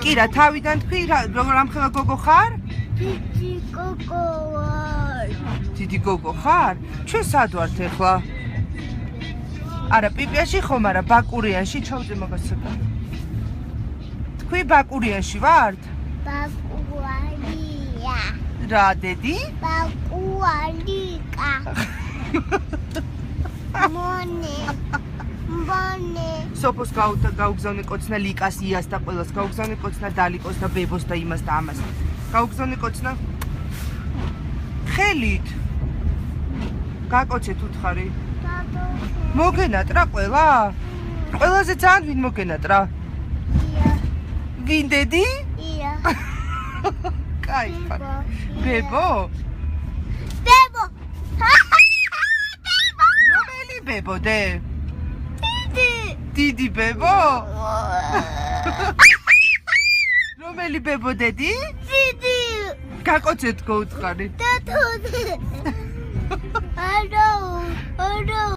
კი რა თავიდან თქვი რამხელა გოგო ხარ? დიდი გოგო ვარ. დიდი გოგო ხარ? ჩვენ სად ვართ ახლა? არა პიპიაში ხომ არა ბაკურიანში ჩავზე მაგას ცოტა. თქვი ბაკურიანში ვართ? ბაკუალია. რა დედი? ბაკუალიკა. მონე. სოფოს გაუგზავნე კოცნა ლიკას იას და ყველას გაუგზავნე კოცნა დალიკოს და ბებოს და იმას და ამას გაუგზავნე კოცნა ხელით გაკოცეთ უთხარი მოგენატრა ყველა? ყველაზე ძალიან ვინ მოგენატრა? ვინ დედი? ია. კაი ხარ ბებო? ბებო. რომელი ბებო დე? დიდი ბებო? რომელი ბებო დედი? დიდი. გაკოცეთ გოუთხარი. დათუნე.